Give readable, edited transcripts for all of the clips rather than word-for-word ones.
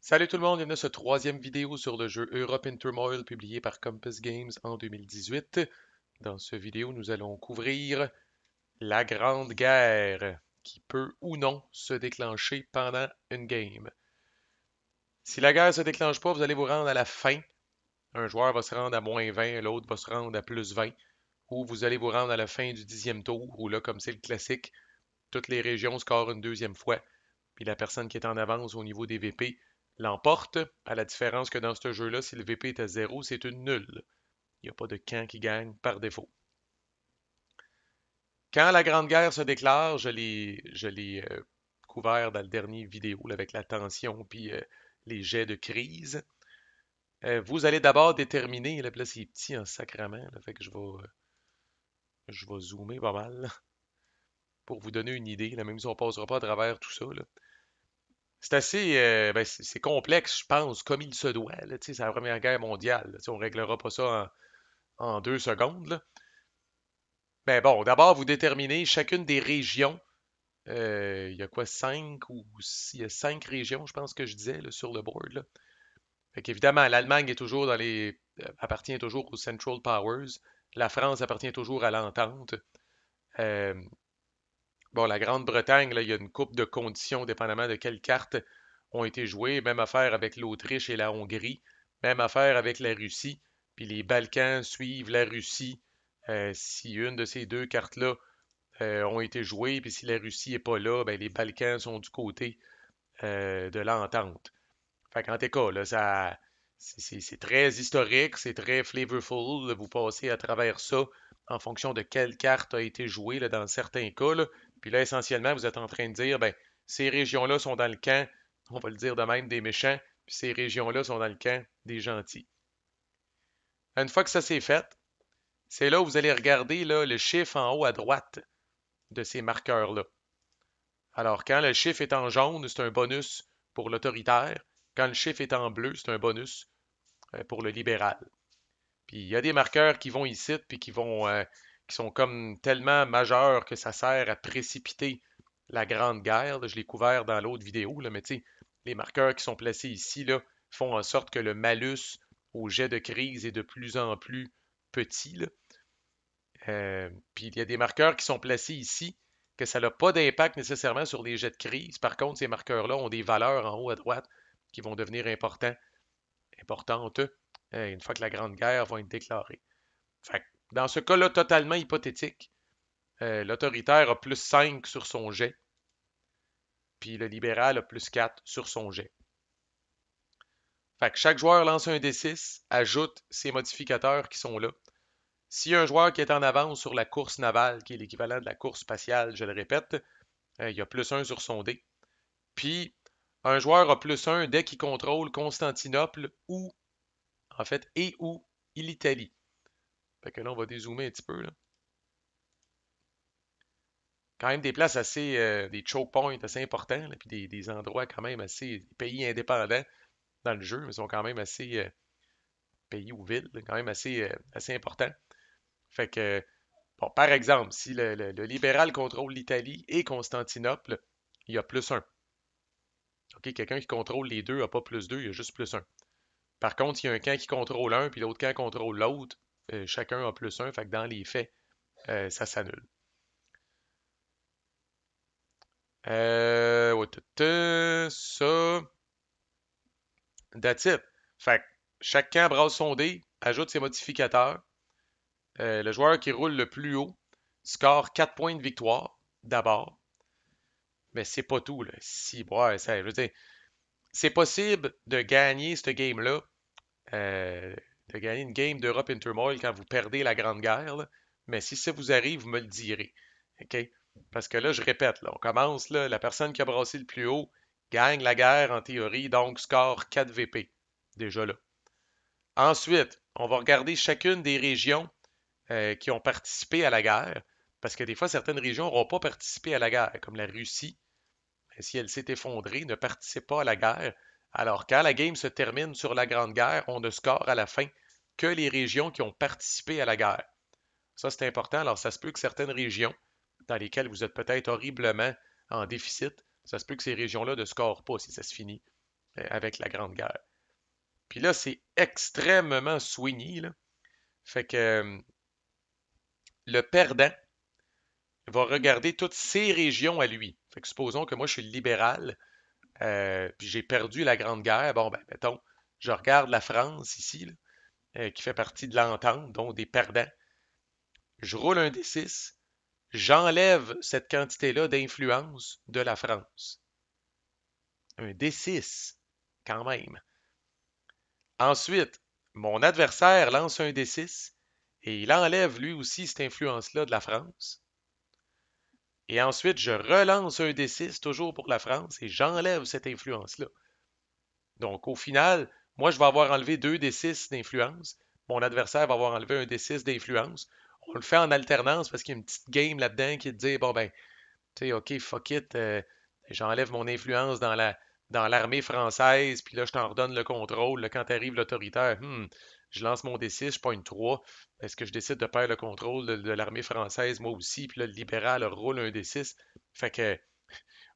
Salut tout le monde, bienvenue à ce troisième vidéo sur le jeu Europe in Turmoil publié par Compass Games en 2018. Dans ce vidéo, nous allons couvrir la Grande Guerre qui peut ou non se déclencher pendant une game. Si la guerre ne se déclenche pas, vous allez vous rendre à la fin. Un joueur va se rendre à -20, l'autre va se rendre à +20, ou vous allez vous rendre à la fin du 10e tour, où là, comme c'est le classique, toutes les régions scorent une deuxième fois. Puis la personne qui est en avance au niveau des VP l'emporte, à la différence que dans ce jeu-là, si le VP est à 0, c'est une nulle. Il n'y a pas de camp qui gagne par défaut. Quand la Grande Guerre se déclare, je l'ai couvert dans le dernier vidéo là, avec la tension puis les jets de crise. Vous allez d'abord déterminer, là, puis là c'est petit en sacrament, là, fait que je vais zoomer pas mal là, pour vous donner une idée, là, même si on ne passera pas à travers tout ça. Là. C'est assez, ben, c'est complexe, je pense, comme il se doit. Là, tu sais, c'est la Première Guerre mondiale. Là, tu sais, on réglera pas ça en 2 secondes. Là. Mais bon, d'abord, vous déterminez chacune des régions. Il y a quoi, il y a 5 régions, je pense que je disais là, sur le board. Là. Fait qu'évidemment, l'Allemagne est toujours appartient toujours aux Central Powers. La France appartient toujours à l'Entente. Euh, bon, la Grande-Bretagne, là, il y a une coupe de conditions, dépendamment de quelles cartes ont été jouées. Même affaire avec l'Autriche et la Hongrie. Même affaire avec la Russie. Puis les Balkans suivent la Russie. Si une de ces deux cartes-là ont été jouées, puis si la Russie n'est pas là, ben les Balkans sont du côté de l'entente. Fait qu'en tout cas, là, c'est très historique, c'est très flavorful. Là, vous passez à travers ça en fonction de quelle carte a été jouée là, dans certains cas. Là. Puis là, essentiellement, vous êtes en train de dire, ben, ces régions-là sont dans le camp, on va le dire de même, des méchants, puis ces régions-là sont dans le camp des gentils. Une fois que ça c'est fait, c'est là où vous allez regarder là, le chiffre en haut à droite de ces marqueurs-là. Alors, quand le chiffre est en jaune, c'est un bonus pour l'autoritaire. Quand le chiffre est en bleu, c'est un bonus pour le libéral. Puis il y a des marqueurs qui vont ici, puis qui sont comme tellement majeurs que ça sert à précipiter la Grande Guerre. Là, je l'ai couvert dans l'autre vidéo, là, mais tu sais, les marqueurs qui sont placés ici là, font en sorte que le malus au jet de crise est de plus en plus petit. Là. Puis il y a des marqueurs qui sont placés ici que ça n'a pas d'impact nécessairement sur les jets de crise. Par contre, ces marqueurs-là ont des valeurs en haut à droite qui vont devenir importantes une fois que la Grande Guerre va être déclarée. Fait que, dans ce cas-là, totalement hypothétique, l'autoritaire a +5 sur son jet, puis le libéral a +4 sur son jet. Fait que chaque joueur lance un D6, ajoute ses modificateurs qui sont là. Si un joueur qui est en avance sur la course navale, qui est l'équivalent de la course spatiale, je le répète, il y a +1 sur son dé. Puis, un joueur a +1 dès qu'il contrôle Constantinople ou, en fait, et ou l'Italie. Fait que là, on va dézoomer un petit peu. Là. Quand même des places assez, des choke points assez importants, là, puis des endroits quand même assez, des pays indépendants dans le jeu, mais sont quand même assez, pays ou villes, quand même assez importants. Fait que, bon, par exemple, si le libéral contrôle l'Italie et Constantinople, il y a +1. OK, quelqu'un qui contrôle les deux n'a pas +2, il y a juste +1. Par contre, il y a un camp qui contrôle un, puis l'autre camp contrôle l'autre, chacun a +1, fait que dans les faits, ça s'annule. Ça, that's it. Fait que chaque camp brasse son dé, ajoute ses modificateurs. Le joueur qui roule le plus haut score 4 points de victoire, d'abord. Mais c'est pas tout, là. Si, ouais, ça, je veux dire, c'est possible de gagner cette game-là, euh, de gagner une game d'Europe in Turmoil quand vous perdez la Grande Guerre, là. Mais si ça vous arrive, vous me le direz. OK? Parce que là, je répète, là, on commence, là, la personne qui a brassé le plus haut gagne la guerre en théorie, donc score 4 VP. Déjà là. Ensuite, on va regarder chacune des régions qui ont participé à la guerre, parce que des fois, certaines régions n'auront pas participé à la guerre, comme la Russie, si elle s'est effondrée, ne participe pas à la guerre. Alors, quand la game se termine sur la Grande Guerre, on ne score à la fin que les régions qui ont participé à la guerre. Ça, c'est important. Alors, ça se peut que certaines régions dans lesquelles vous êtes peut-être horriblement en déficit, ça se peut que ces régions-là ne scorent pas si ça se finit avec la Grande Guerre. Puis là, c'est extrêmement swingy, là. Fait que le perdant va regarder toutes ses régions à lui. Fait que supposons que moi, je suis le libéral, puis j'ai perdu la Grande Guerre. Bon, ben, mettons, je regarde la France ici, là, qui fait partie de l'entente, donc des perdants. Je roule un D6, j'enlève cette quantité-là d'influence de la France. Un D6, quand même. Ensuite, mon adversaire lance un D6 et il enlève lui aussi cette influence-là de la France. Et ensuite, je relance un D6 toujours pour la France et j'enlève cette influence-là. Donc, au final, moi, je vais avoir enlevé 2 D6 d'influence. Mon adversaire va avoir enlevé un D6 d'influence. On le fait en alternance parce qu'il y a une petite game là-dedans qui est de dire, bon, ben, tu sais, OK, fuck it, j'enlève mon influence dans l'armée française, puis là, je t'en redonne le contrôle. Là, quand arrive l'autoritaire, je lance mon D6, je pogne 3. Est-ce que je décide de perdre le contrôle de l'armée française, moi aussi? Puis là, le libéral roule un D6. Fait que,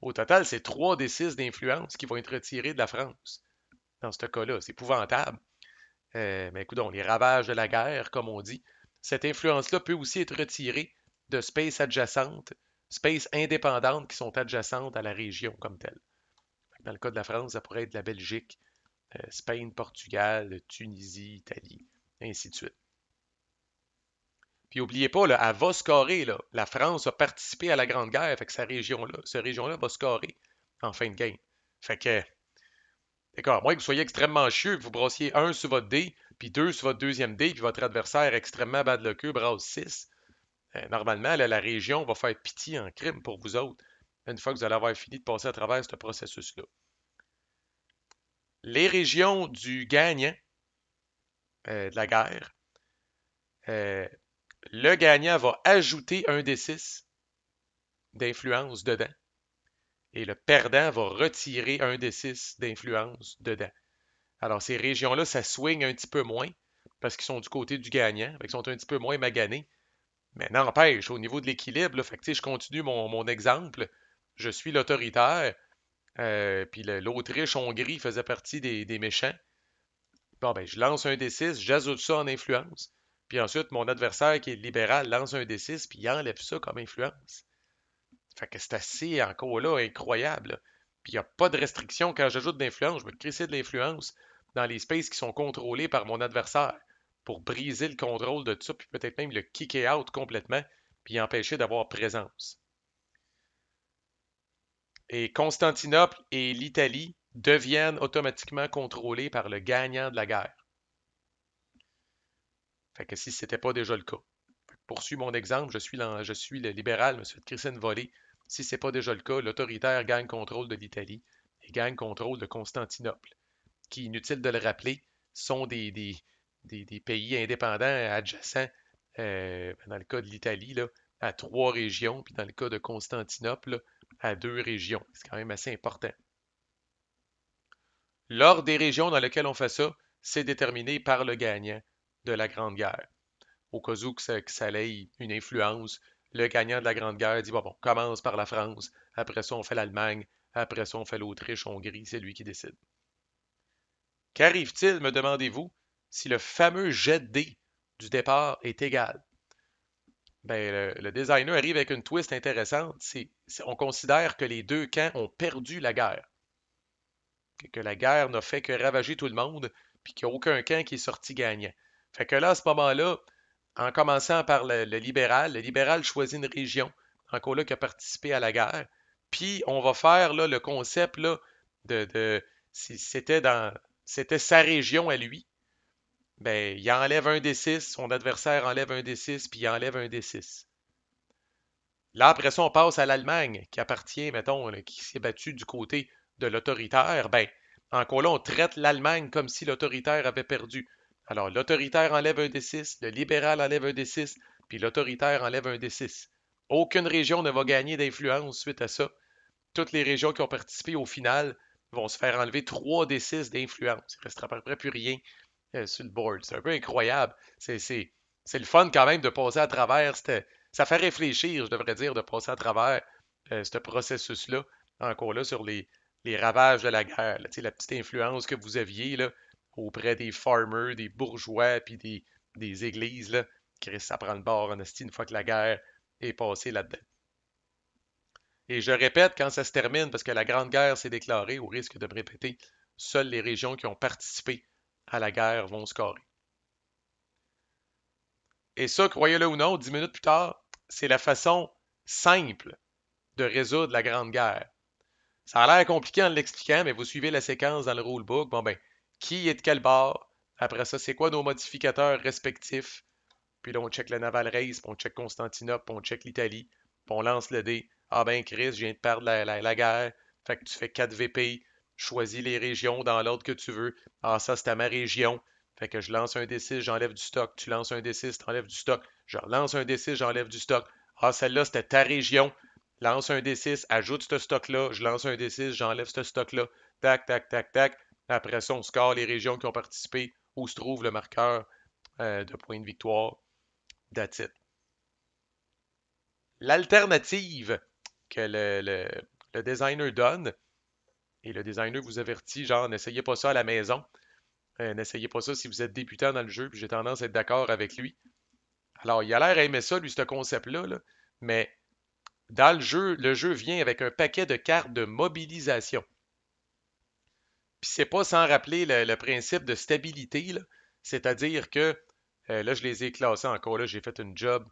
au total, c'est 3 D6 d'influence qui vont être retirés de la France. Dans ce cas-là, c'est épouvantable. Mais écoute, les ravages de la guerre, comme on dit. Cette influence-là peut aussi être retirée de space adjacentes, space indépendantes qui sont adjacentes à la région comme telle. Dans le cas de la France, ça pourrait être la Belgique, Spain, Portugal, Tunisie, Italie, ainsi de suite. Puis n'oubliez pas, là, elle va scorer. Là. La France a participé à la Grande Guerre, fait que cette région-là va scorer en fin de game. Fait que, d'accord, à moins que vous soyez extrêmement chieux, que vous brassiez 1 sur votre dé, puis 2 sur votre deuxième dé, puis votre adversaire extrêmement bas de le queue brasse 6. Normalement, là, la région va faire pitié en crime pour vous autres, une fois que vous allez avoir fini de passer à travers ce processus-là. Les régions du gagnant de la guerre, euh, le gagnant va ajouter un D6 d'influence dedans et le perdant va retirer un D6 d'influence dedans. Alors, ces régions-là, ça swing un petit peu moins parce qu'ils sont du côté du gagnant, ils sont un petit peu moins maganés. Mais n'empêche, au niveau de l'équilibre, là, fait que, je continue mon exemple. Je suis l'autoritaire, puis l'Autriche-Hongrie faisait partie des méchants. Bon, ben, je lance un D6, j'ajoute ça en influence. Puis ensuite, mon adversaire qui est libéral lance un D6, puis il enlève ça comme influence. Fait que c'est assez, encore là, incroyable. Là. Puis il n'y a pas de restriction quand j'ajoute de l'influence. Je me crisser de l'influence dans les spaces qui sont contrôlés par mon adversaire pour briser le contrôle de tout ça, puis peut-être même le kicker out complètement, puis empêcher d'avoir présence. Et Constantinople et l'Italie deviennent automatiquement contrôlés par le gagnant de la guerre. Fait que si ce n'était pas déjà le cas. Poursuis mon exemple, je suis le libéral, M. Christine Volé. Si ce n'est pas déjà le cas, l'autoritaire gagne contrôle de l'Italie et gagne contrôle de Constantinople, qui, inutile de le rappeler, sont des pays indépendants adjacents, dans le cas de l'Italie, à 3 régions, puis dans le cas de Constantinople, là, à 2 régions. C'est quand même assez important. L'ordre des régions dans lesquelles on fait ça, c'est déterminé par le gagnant de la Grande Guerre. Au cas où que ça ait une influence, le gagnant de la Grande Guerre dit, bon, on commence par la France, après ça on fait l'Allemagne, après ça on fait l'Autriche, Hongrie, c'est lui qui décide. Qu'arrive-t-il, me demandez-vous, si le fameux jet de dés du départ est égal? Ben, le designer arrive avec une twist intéressante. On considère que les deux camps ont perdu la guerre. Que la guerre n'a fait que ravager tout le monde, puis qu'il n'y a aucun camp qui est sorti gagnant. Fait que là, à ce moment-là, en commençant par le libéral choisit une région, encore là, qui a participé à la guerre. Puis on va faire là, le concept là, si c'était sa région à lui, ben, il enlève un D6, son adversaire enlève un D6, puis il enlève un D6. Là, après ça, on passe à l'Allemagne, qui appartient, mettons, là, qui s'est battue du côté de l'autoritaire. Ben, encore là, on traite l'Allemagne comme si l'autoritaire avait perdu. Alors, l'autoritaire enlève un D6, le libéral enlève un D6, puis l'autoritaire enlève un D6. Aucune région ne va gagner d'influence suite à ça. Toutes les régions qui ont participé au final vont se faire enlever 3 D6 d'influence. Il ne restera à peu près plus rien sur le board. C'est un peu incroyable. C'est le fun quand même de passer à travers. Ça fait réfléchir, je devrais dire, de passer à travers ce processus-là, encore là, sur les ravages de la guerre, là, tu sais, la petite influence que vous aviez là, auprès des farmers, des bourgeois, puis des églises, là. Chris, ça prend le bord en esti une fois que la guerre est passée là-dedans. Et je répète, quand ça se termine, parce que la Grande Guerre s'est déclarée, au risque de me répéter, seules les régions qui ont participé à la guerre vont scorer. Et ça, croyez-le ou non, 10 minutes plus tard, c'est la façon simple de résoudre la Grande Guerre. Ça a l'air compliqué en l'expliquant, mais vous suivez la séquence dans le rulebook. Bon ben, qui est de quel bord? Après ça, c'est quoi nos modificateurs respectifs? Puis là, on check le Naval Race, puis on check Constantinople, puis on check l'Italie, puis on lance le dé. Ah ben, Chris, je viens de perdre la guerre. Fait que tu fais 4 VP, choisis les régions dans l'ordre que tu veux. Ah, ça, c'est à ma région. Fait que je lance un D6, j'enlève du stock. Tu lances un D6, t'enlèves du stock. Je relance un D6, j'enlève du stock. Ah, celle-là, c'était ta région. Lance un D6, ajoute ce stock-là. Je lance un D6, j'enlève ce stock-là. Tac, tac, tac, tac. Après ça, on score les régions qui ont participé, où se trouve le marqueur de points de victoire. That's it. L'alternative que le designer donne, et le designer vous avertit, genre, n'essayez pas ça à la maison, n'essayez pas ça si vous êtes débutant dans le jeu, puis j'ai tendance à être d'accord avec lui. Alors, il a l'air à aimer ça, lui, ce concept-là, là, mais dans le jeu vient avec un paquet de cartes de mobilisation. Puis c'est pas sans rappeler le principe de stabilité, là. C'est-à-dire que, là, je les ai classés encore, là, j'ai fait une job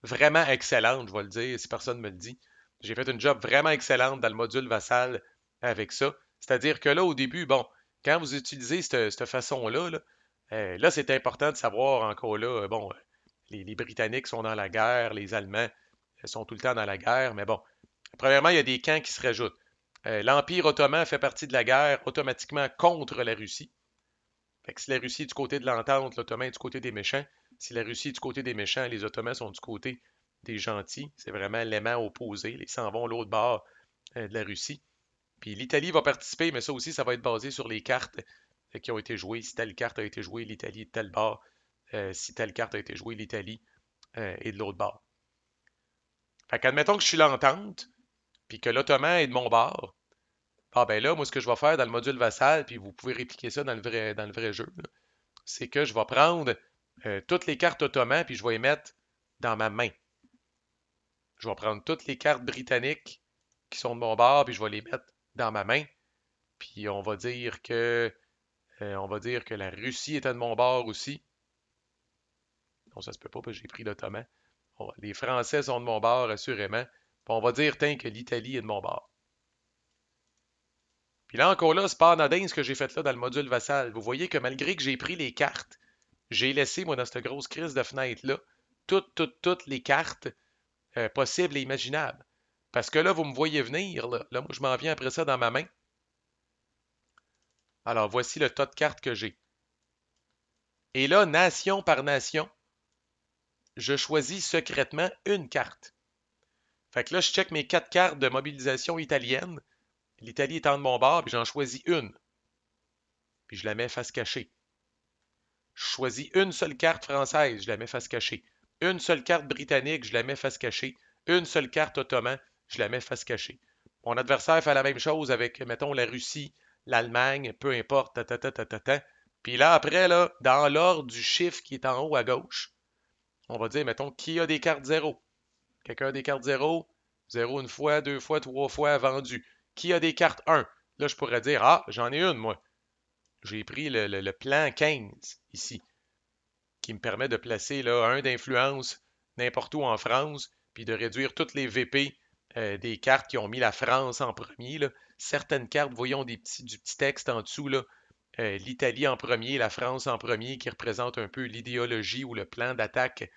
vraiment excellente, je vais le dire, si personne ne me le dit. J'ai fait une job vraiment excellente dans le module vassal avec ça. C'est-à-dire que là, au début, bon, quand vous utilisez cette façon-là, là, c'est important de savoir encore là, bon, les Britanniques sont dans la guerre, les Allemands sont tout le temps dans la guerre, mais bon, premièrement, il y a des camps qui se rajoutent. L'Empire ottoman fait partie de la guerre automatiquement contre la Russie. Fait que si la Russie est du côté de l'entente, l'Ottoman est du côté des méchants. Si la Russie est du côté des méchants, les Ottomans sont du côté des gentils. C'est vraiment l'aimant opposé. Ils s'en vont l'autre bord de la Russie. Puis l'Italie va participer, mais ça aussi, ça va être basé sur les cartes qui ont été jouées. Si telle carte a été jouée, l'Italie est de tel bord. Si telle carte a été jouée, l'Italie est de l'autre bord. Fait qu'admettons que je suis l'entente, puis que l'Ottoman est de mon bord. Ah ben là, moi, ce que je vais faire dans le module vassal, puis vous pouvez répliquer ça dans le vrai jeu, là, c'est que je vais prendre toutes les cartes ottomanes, puis je vais les mettre dans ma main. Je vais prendre toutes les cartes britanniques qui sont de mon bord, puis je vais les mettre dans ma main. Puis on va dire que la Russie était de mon bord aussi. Non, ça se peut pas, parce que j'ai pris l'ottoman. Les Français sont de mon bord, assurément. Puis on va dire, tiens, que l'Italie est de mon bord. Puis là, encore là, c'est pas anodin ce que j'ai fait là dans le module vassal. Vous voyez que malgré que j'ai pris les cartes, j'ai laissé, moi, dans cette grosse crise de fenêtre-là, toutes les cartes possibles et imaginables. Parce que là, vous me voyez venir, là. Là, moi, je m'en viens après ça dans ma main. Alors, voici le tas de cartes que j'ai. Et là, nation par nation, je choisis secrètement une carte. Fait que là, je check mes 4 cartes de mobilisation italienne. L'Italie étant de mon bord, puis j'en choisis une. Puis je la mets face cachée. Je choisis une seule carte française, je la mets face cachée. Une seule carte britannique, je la mets face cachée. Une seule carte ottoman, je la mets face cachée. Mon adversaire fait la même chose avec, mettons, la Russie, l'Allemagne, peu importe, ta, ta, ta, ta, ta, ta. Puis là, après, là, dans l'ordre du chiffre qui est en haut à gauche, on va dire, mettons, qui a des cartes zéro? Quelqu'un a des cartes zéro? Zéro une fois, 2 fois, 3 fois, vendu. Qui a des cartes 1? Là, je pourrais dire, ah, j'en ai une, moi. J'ai pris le plan 15 ici, qui me permet de placer là, un d'influence n'importe où en France, puis de réduire toutes les VP des cartes qui ont mis la France en premier. Là. Certaines cartes, voyons du petit texte en dessous, là, l'Italie en premier, la France en premier, qui représente un peu l'idéologie ou le plan d'attaque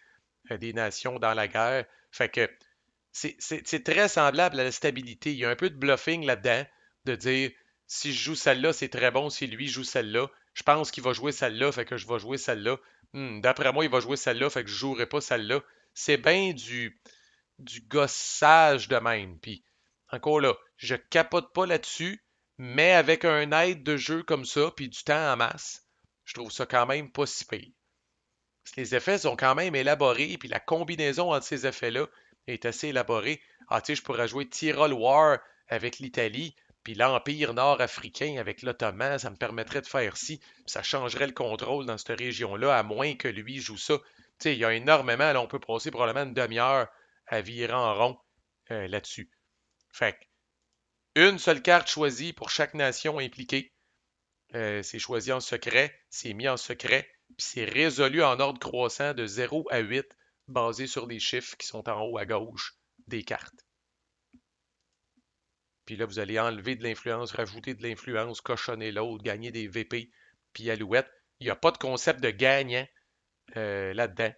des nations dans la guerre. Fait que c'est très semblable à la stabilité. Il y a un peu de bluffing là-dedans, de dire si je joue celle-là, c'est très bon. Si lui joue celle-là, je pense qu'il va jouer celle-là, fait que je vais jouer celle-là. D'après moi, il va jouer celle-là, fait que je jouerai pas celle-là. C'est bien du gossage de même. Puis, encore là, je capote pas là-dessus, mais avec un aide de jeu comme ça, puis du temps en masse, je trouve ça quand même pas si pire. Les effets sont quand même élaborés, puis la combinaison entre ces effets-là est assez élaborée. Ah, tu sais, je pourrais jouer Tyrol War avec l'Italie, puis l'Empire nord-africain avec l'Ottoman, ça me permettrait de faire ci, puis ça changerait le contrôle dans cette région-là, à moins que lui joue ça. Tu sais, il y a énormément, là, on peut passer probablement une demi-heure à virer en rond là-dessus. Fait que, une seule carte choisie pour chaque nation impliquée. C'est choisi en secret, c'est mis en secret, puis c'est résolu en ordre croissant de 0 à 8, basé sur les chiffres qui sont en haut à gauche des cartes. Puis là, vous allez enlever de l'influence, rajouter de l'influence, cochonner l'autre, gagner des VP, puis alouette. Il n'y a pas de concept de gagnant là-dedans.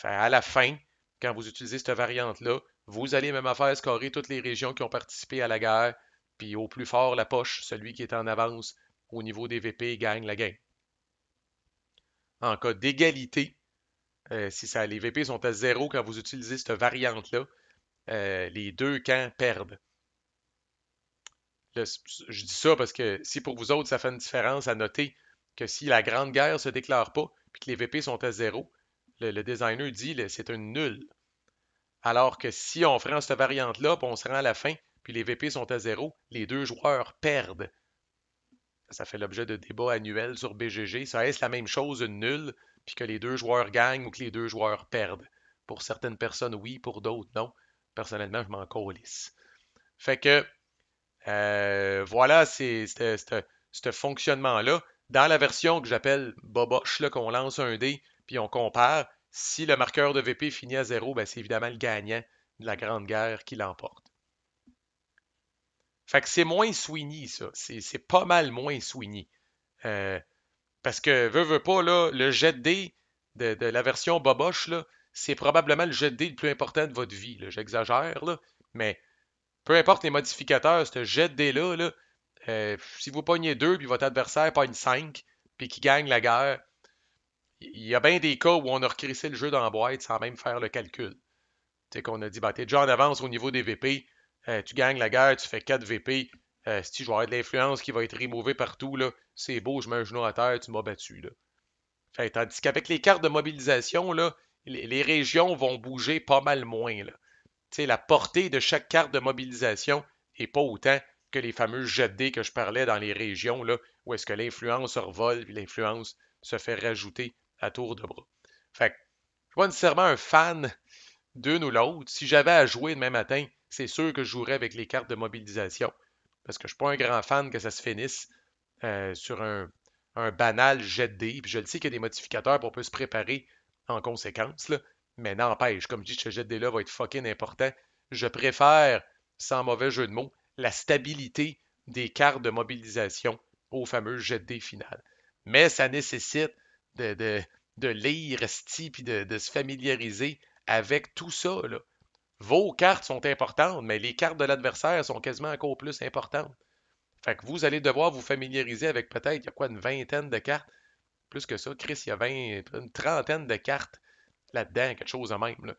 À la fin, quand vous utilisez cette variante-là, vous allez même à faire scorer toutes les régions qui ont participé à la guerre, puis au plus fort la poche, celui qui est en avance au niveau des VP gagne la game. En cas d'égalité, si les VP sont à 0 quand vous utilisez cette variante-là, les deux camps perdent. Là, je dis ça parce que si pour vous autres, ça fait une différence à noter que si la Grande Guerre ne se déclare pas et que les VP sont à 0, le designer dit que c'est un nul. Alors que si on prend cette variante-là, puis on se rend à la fin, puis les VP sont à 0, les deux joueurs perdent. Ça fait l'objet de débats annuels sur BGG. Ça est la même chose, une nulle, puis que les deux joueurs gagnent ou que les deux joueurs perdent. Pour certaines personnes, oui, pour d'autres, non. Personnellement, je m'en calisse. Fait que, voilà, c'est ce fonctionnement-là. Dans la version que j'appelle Boboche, là, qu'on lance un dé, puis on compare, si le marqueur de VP finit à 0, ben, c'est évidemment le gagnant de la Grande Guerre qui l'emporte. Fait que c'est moins Sweeney, ça. C'est pas mal moins Sweeney. Euh, Parce que, veut pas, là, le jet de dés de la version Boboche, là, c'est probablement le jet de dés le plus important de votre vie. J'exagère, là, mais peu importe les modificateurs, ce jet de dés-là, là, si vous pognez 2 puis votre adversaire pogne 5 puis qu'il gagne la guerre, il y a bien des cas où on a recrissé le jeu dans la boîte sans même faire le calcul. Tu sais, qu'on a dit, bah, t'es déjà en avance au niveau des VP, tu gagnes la guerre, tu fais 4 VP, si je vais avoir de l'influence qui va être removée partout, là, c'est beau, je mets un genou à terre, tu m'as battu, là. Fait, tandis qu'avec les cartes de mobilisation, là, les régions vont bouger pas mal moins, là. Tu sais, la portée de chaque carte de mobilisation n'est pas autant que les fameux jets de dés que je parlais dans les régions, là, où est-ce que l'influence se revole et l'influence se fait rajouter à tour de bras. Fait que, je ne suis pas nécessairement un fan d'une ou l'autre. Si j'avais à jouer demain matin, c'est sûr que je jouerais avec les cartes de mobilisation. Parce que je ne suis pas un grand fan que ça se finisse sur un banal jet de dés. Puis je le sais qu'il y a des modificateurs pour on peut se préparer en conséquence. Là. Mais n'empêche, comme je dis, ce jet de dés-là va être fucking important. Je préfère, sans mauvais jeu de mots, la stabilité des cartes de mobilisation au fameux jet de dés final. Mais ça nécessite de, de, de lire, puis de se familiariser avec tout ça. Là. Vos cartes sont importantes, mais les cartes de l'adversaire sont quasiment encore plus importantes. Fait que vous allez devoir vous familiariser avec peut-être, il y a quoi, une vingtaine de cartes? Plus que ça, Chris, il y a une trentaine de cartes là-dedans, quelque chose de même. Là.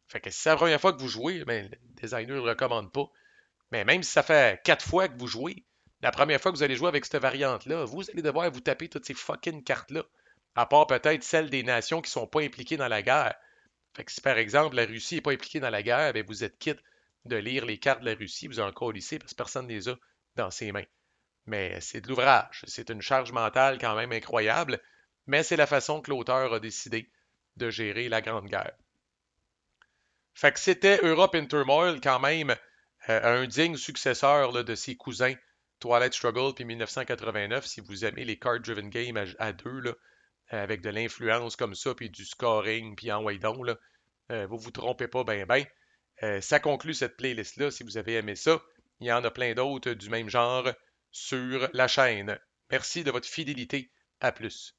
Fait que si c'est la première fois que vous jouez, ben, le designer ne le recommande pas. Mais même si ça fait 4 fois que vous jouez, la première fois que vous allez jouer avec cette variante-là, vous allez devoir vous taper toutes ces fucking cartes-là. À part peut-être celles des nations qui ne sont pas impliquées dans la guerre. Fait que si par exemple la Russie n'est pas impliquée dans la guerre, ben, vous êtes quitte de lire les cartes de la Russie, vous en encore lycée parce que personne ne les a dans ses mains. Mais c'est de l'ouvrage. C'est une charge mentale quand même incroyable, mais c'est la façon que l'auteur a décidé de gérer la Grande Guerre. Fait que c'était Europe in Turmoil quand même, un digne successeur là, de ses cousins Twilight Struggle puis 1989, si vous aimez les card-driven games à deux, là, avec de l'influence comme ça, puis du scoring, puis en way down, là, vous vous trompez pas ben ben. Ça conclut cette playlist-là. Si vous avez aimé ça, il y en a plein d'autres du même genre sur la chaîne. Merci de votre fidélité. À plus.